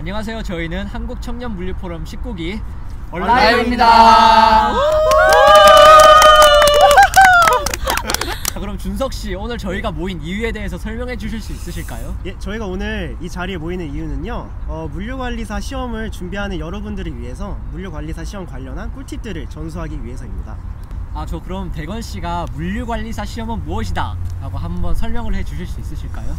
안녕하세요. 저희는 한국청년물류포럼 19기 얼라이브입니다. 그럼 준석씨, 오늘 저희가 모인 이유에 대해서 설명해 주실 수 있으실까요? 예, 저희가 오늘 이 자리에 모이는 이유는요, 물류관리사 시험을 준비하는 여러분들을 위해서 물류관리사 시험 관련한 꿀팁들을 전수하기 위해서입니다. 저 그럼 대건씨가 물류관리사 시험은 무엇이다 라고 한번 설명을 해 주실 수 있으실까요?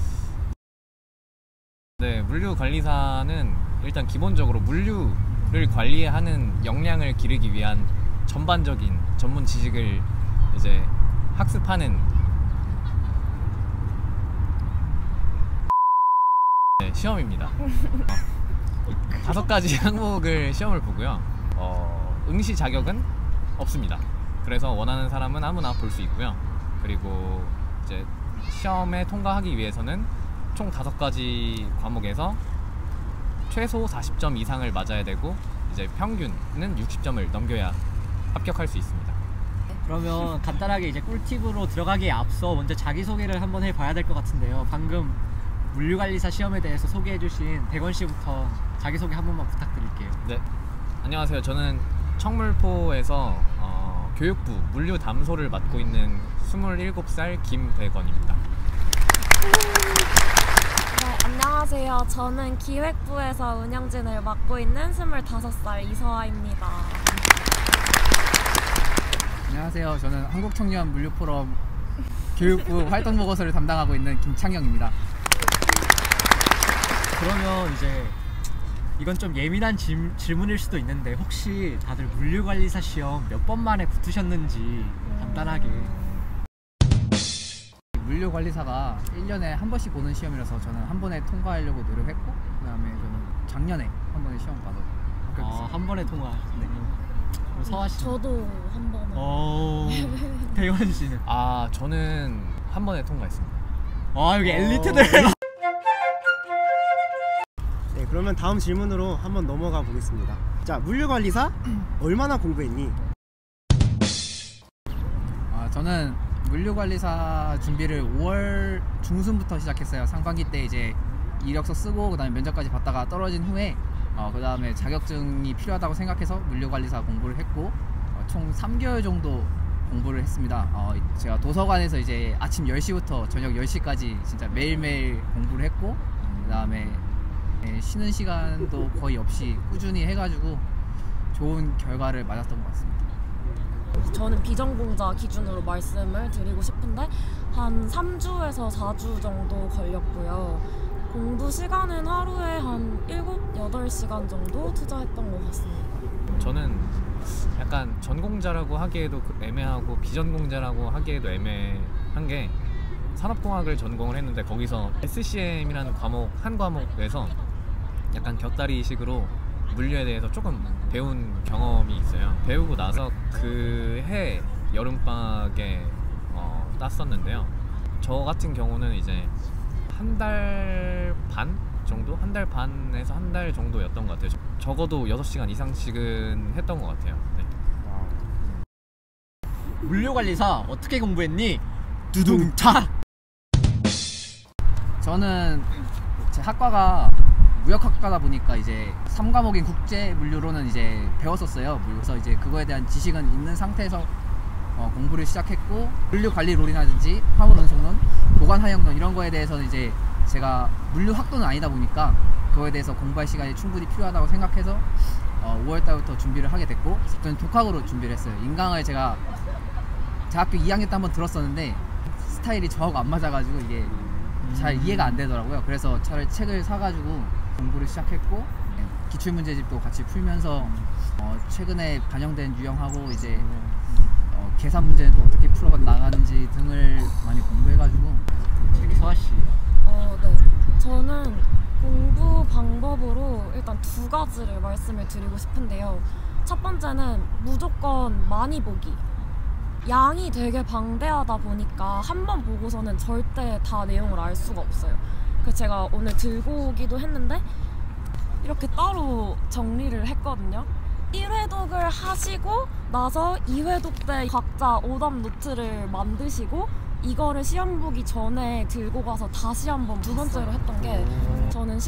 네, 물류관리사는 일단 기본적으로 물류를 관리하는 역량을 기르기 위한 전반적인 전문 지식을 이제 학습하는 시험입니다. 5가지 항목을 시험을 보고요. 응시 자격은 없습니다. 그래서 원하는 사람은 아무나 볼 수 있고요. 그리고 이제 시험에 통과하기 위해서는 총 5가지 과목에서 최소 40점 이상을 맞아야 되고, 이제 평균은 60점을 넘겨야 합격할 수 있습니다. 그러면 간단하게 이제 꿀팁으로 들어가기에 앞서 먼저 자기소개를 한번 해봐야 될 것 같은데요. 방금 물류관리사 시험에 대해서 소개해주신 대건씨부터 자기소개 한 번만 부탁드릴게요. 네, 안녕하세요. 저는 청물포에서 교육부 물류담소를 맡고 있는 27살 김대건입니다. 네, 안녕하세요. 저는 기획부에서 운영진을 맡고 있는 25살 이서아입니다. 안녕하세요. 저는 한국청년물류포럼 교육부 활동보고서를 담당하고 있는 김창영입니다. 그러면 이제 이건 좀 예민한 질문일 수도 있는데, 혹시 다들 물류관리사 시험 몇 번 만에 붙으셨는지 간단하게. 물류관리사가 1년에 한 번씩 보는 시험이라서 저는 한 번에 통과하려고 노력했고, 그 다음에 저는 작년에 한 번에 시험 봐서 합격했습니다. 한 번에 통과. 네. 그럼 서아씨. 저도 한 번은. 대건씨는? 저는 한 번에 통과했습니다. 여기 엘리트들. 네, 그러면 다음 질문으로 한번 넘어가 보겠습니다. 자, 물류관리사 얼마나 공부했니? 저는 물류관리사 준비를 5월 중순부터 시작했어요. 상반기 때 이제 이력서 쓰고 그 다음에 면접까지 봤다가 떨어진 후에 그 다음에 자격증이 필요하다고 생각해서 물류관리사 공부를 했고, 총 3개월 정도 공부를 했습니다. 제가 도서관에서 이제 아침 10시부터 저녁 10시까지 진짜 매일매일 공부를 했고, 그 다음에 쉬는 시간도 거의 없이 꾸준히 해가지고 좋은 결과를 맞았던 것 같습니다. 저는 비전공자 기준으로 말씀을 드리고 싶은데, 한 3주에서 4주 정도 걸렸고요. 공부 시간은 하루에 한 7, 8시간 정도 투자했던 것 같습니다. 저는 약간 전공자라고 하기에도 애매하고 비전공자라고 하기에도 애매한 게, 산업공학을 전공을 했는데 거기서 SCM이라는 한 과목에서 약간 곁다리식으로 물류에 대해서 조금 배운 경험이 있어요. 배우고 나서 그 해 여름방학에 땄었는데요. 저 같은 경우는 이제 한 달 반 정도? 한 달 반에서 한 달 정도였던 것 같아요. 적어도 6시간 이상씩은 했던 것 같아요. 네. 물류관리사 어떻게 공부했니? 두둥차! 저는 제 학과가 무역학과다 보니까 이제 3과목인 국제 물류로는 이제 배웠었어요. 그래서 이제 그거에 대한 지식은 있는 상태에서 공부를 시작했고, 물류 관리 롤이라든지 화물 운송론, 보관 하역론 이런 거에 대해서는 이제 제가 물류 학도는 아니다 보니까 그거에 대해서 공부할 시간이 충분히 필요하다고 생각해서 5월달부터 준비를 하게 됐고, 저는 독학으로 준비를 했어요. 인강을 제가 대학교 2학년 때 한번 들었었는데 스타일이 저하고 안 맞아가지고 이게 잘 이해가 안 되더라고요. 그래서 차라리 책을 사가지고 공부를 시작했고, 기출문제집도 같이 풀면서 최근에 반영된 유형하고 이제 계산 문제는 또 어떻게 풀어 나가는지 등을 많이 공부해가지고. 서아씨. 네. 저는 공부 방법으로 일단 2가지를 말씀을 드리고 싶은데요. 첫 번째는 무조건 많이 보기. 양이 되게 방대하다 보니까 한 번 보고서는 절대 다 내용을 알 수가 없어요. 그래서 제가 오늘 들고 오기도 했는데 이렇게 따로 정리를 했거든요. 1회독을 하시고 나서 2회독 때 각자 오답 노트를 만드시고 이거를 시험 보기 전에 들고 가서 다시 한번 두 번째로 했던 게, 저는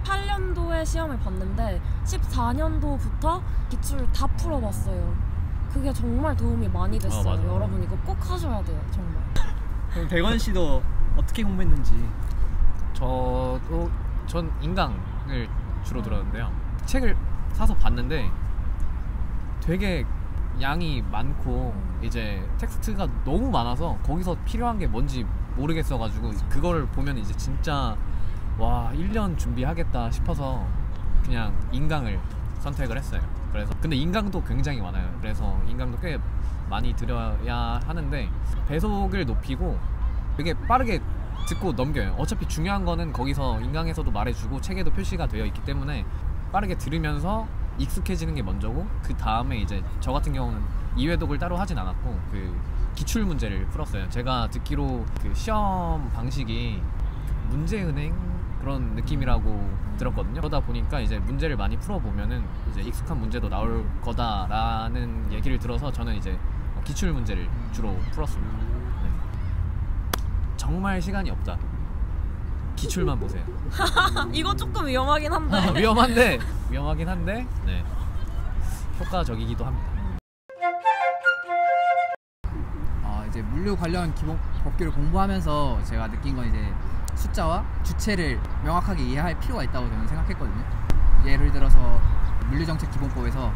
18년도에 시험을 봤는데 14년도부터 기출 다 풀어봤어요. 그게 정말 도움이 많이 됐어요. 맞아. 여러분 이거 꼭 하셔야 돼요, 정말. 그럼 대건 씨도 어떻게 공부했는지. 전 인강을 주로 들었는데요. 책을 사서 봤는데 되게 양이 많고 이제 텍스트가 너무 많아서 거기서 필요한 게 뭔지 모르겠어가지고 그거를 보면 이제 진짜 와 1년 준비하겠다 싶어서 그냥 인강을 선택을 했어요. 그래서 근데 인강도 굉장히 많아요. 그래서 인강도 꽤 많이 들어야 하는데 배속을 높이고 되게 빠르게 듣고 넘겨요. 어차피 중요한 거는 거기서 인강에서도 말해주고 책에도 표시가 되어 있기 때문에 빠르게 들으면서 익숙해지는 게 먼저고 그 다음에 이제 저 같은 경우는 이회독을 따로 하진 않았고 그 기출 문제를 풀었어요. 제가 듣기로 그 시험 방식이 문제은행 그런 느낌이라고 들었거든요. 그러다 보니까 이제 문제를 많이 풀어보면은 이제 익숙한 문제도 나올 거다라는 얘기를 들어서 저는 이제 기출 문제를 주로 풀었습니다. 네. 정말 시간이 없다. 기출만 보세요. 이거 조금 위험하긴 한데. 위험하긴 한데 네. 효과적이기도 합니다. 이제 물류 관련 기본 법규를 공부하면서 제가 느낀 건 이제 숫자와 주체를 명확하게 이해할 필요가 있다고 저는 생각했거든요. 예를 들어서 물류정책기본법에서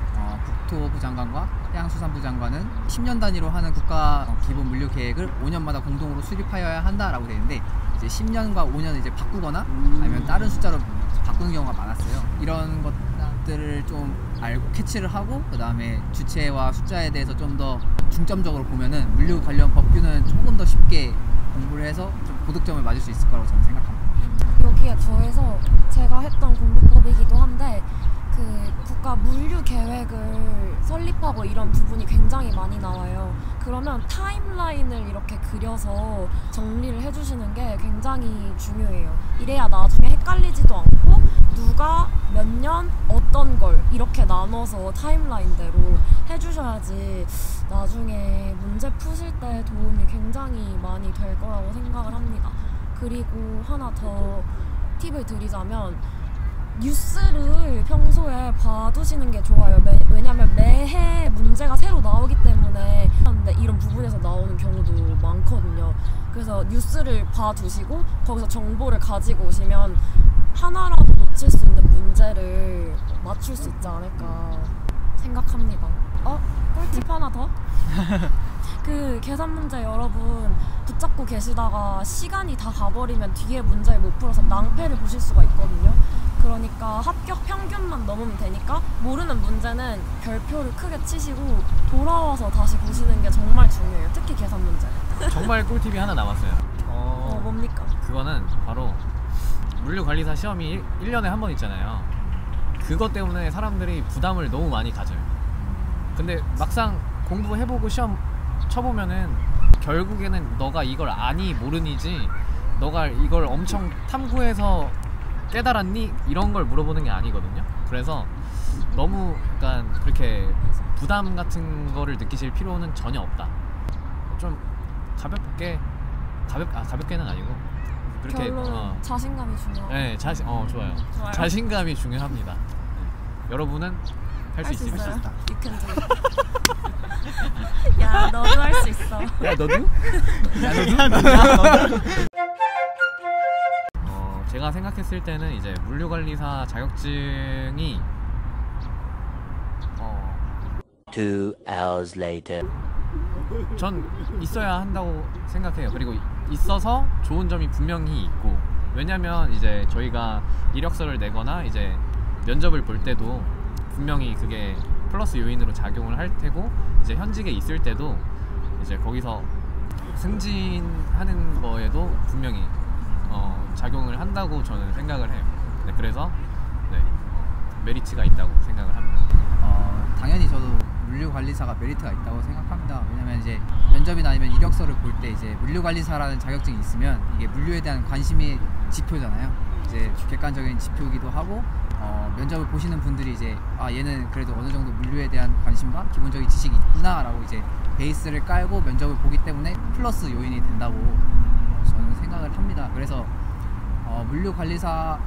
국토부 장관과 해양수산부 장관은 10년 단위로 하는 국가 기본 물류 계획을 5년마다 공동으로 수립하여야 한다라고 되어 있는데 이제 10년과 5년을 이제 바꾸거나 아니면 다른 숫자로 바꾸는 경우가 많았어요. 이런 것들을 좀 알고 캐치를 하고 그 다음에 주체와 숫자에 대해서 좀 더 중점적으로 보면은 물류 관련 법규는 조금 더 쉽게 공부를 해서 좀 고득점을 맞을 수 있을 거라고 저는 생각합니다. 여기에 더해서 제가 했던 공부법이기도 한데 그 국가 물류 계획을 설립하고 이런 부분이 굉장히 많이 나와요. 그러면 타임라인을 이렇게 그려서 정리를 해주시는 게 굉장히 중요해요. 이래야 나중에 헷갈리지도 않고 누가 몇 년 어떤 걸 이렇게 나눠서 타임라인대로 해주셔야지 나중에 문제 푸실 때 도움이 굉장히 많이 될 거라고 생각을 합니다. 그리고 하나 더 팁을 드리자면 뉴스를 평소에 봐두시는 게 좋아요. 왜냐면 매해 문제가 새로 나오기 때문에 이런 부분에서 나오는 경우도 많거든요. 그래서 뉴스를 봐두시고 거기서 정보를 가지고 오시면 하나라도 놓칠 수 있는 문제를 맞출 수 있지 않을까 생각합니다. 꿀팁 하나 더? 그 계산 문제 여러분 붙잡고 계시다가 시간이 다 가버리면 뒤에 문제를 못 풀어서 낭패를 보실 수가 있거든요. 그러니까 합격 평균만 넘으면 되니까 모르는 문제는 별표를 크게 치시고 돌아와서 다시 보시는 게 정말 중요해요. 특히 계산 문제. 정말 꿀팁이 하나 남았어요. 뭡니까? 그거는 바로 물류관리사 시험이 1년에 한 번 있잖아요. 그것 때문에 사람들이 부담을 너무 많이 가져요. 근데 막상 공부해보고 시험 쳐보면은 결국에는 너가 이걸 아니 모르니지 너가 이걸 엄청 탐구해서 깨달았니? 이런 걸 물어보는 게 아니거든요. 그래서 너무 약간 그렇게 부담 같은 거를 느끼실 필요는 전혀 없다. 좀 가볍게는 아니고 그렇게 결론 자신감이 중요하다. 네, 좋아요. 자신감이 중요합니다. 네. 여러분은 할 수 있습니다. You can do it. 야, 너도 할 수 있어. 야, 너도? 제가 생각했을 때는 이제 물류관리사 자격증이 2 hours later. 전 있어야 한다고 생각해요. 그리고 있어서 좋은 점이 분명히 있고, 왜냐면 이제 저희가 이력서를 내거나 이제 면접을 볼 때도 분명히 그게 플러스 요인으로 작용을 할 테고, 이제 현직에 있을 때도 이제 거기서 승진하는 거에도 분명히 작용을 한다고 저는 생각을 해요. 네, 그래서 메리트가 있다고 생각을 합니다. 당연히 저도 물류관리사가 메리트가 있다고 생각합니다. 왜냐면 이제 면접이나 아니면 이력서를 볼 때 이제 물류관리사라는 자격증이 있으면 이게 물류에 대한 관심의 지표잖아요. 이제 객관적인 지표이기도 하고, 면접을 보시는 분들이 이제 얘는 그래도 어느 정도 물류에 대한 관심과 기본적인 지식이 있구나라고 이제 베이스를 깔고 면접을 보기 때문에 플러스 요인이 된다고 저는 생각을 합니다. 그래서 물류관리사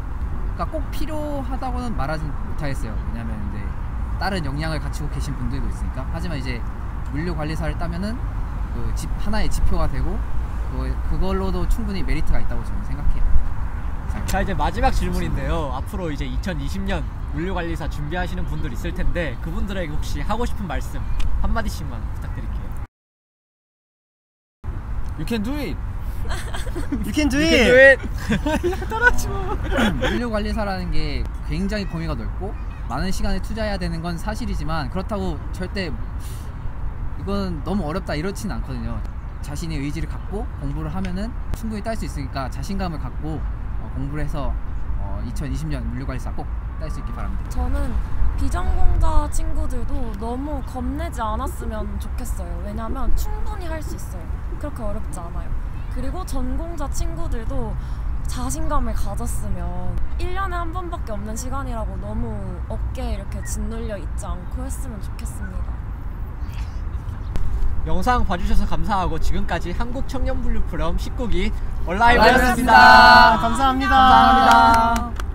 그러니까 꼭 필요하다고는 말하진 못하겠어요. 왜냐하면 이제 다른 역량을 갖추고 계신 분들도 있으니까. 하지만 이제 물류관리사를 따면은 그 하나의 지표가 되고 그걸로도 충분히 메리트가 있다고 저는 생각해요. 자, 이제 마지막 질문인데요. 앞으로 이제 2020년 물류관리사 준비하시는 분들 있을 텐데 그분들에게 혹시 하고 싶은 말씀 한마디씩만 부탁드릴게요. You can do it. You can do it. 물류관리사라는 게 굉장히 범위가 넓고 많은 시간을 투자해야 되는 건 사실이지만 그렇다고 절대 이건 너무 어렵다 이렇진 않거든요. 자신의 의지를 갖고 공부를 하면은 충분히 딸 수 있으니까 자신감을 갖고 공부를 해서 2020년 물류관리사 꼭 딸 수 있길 바랍니다. 저는 비전공자 친구들도 너무 겁내지 않았으면 좋겠어요. 왜냐면 충분히 할 수 있어요. 그렇게 어렵지 않아요. 그리고 전공자 친구들도 자신감을 가졌으면 1년에 한 번밖에 없는 시간이라고 너무 어깨에 이렇게 짓눌려 있지 않고 했으면 좋겠습니다. 영상 봐주셔서 감사하고 지금까지 한국청년물류 프롬 19기 얼라이브였습니다. 감사합니다. 감사합니다.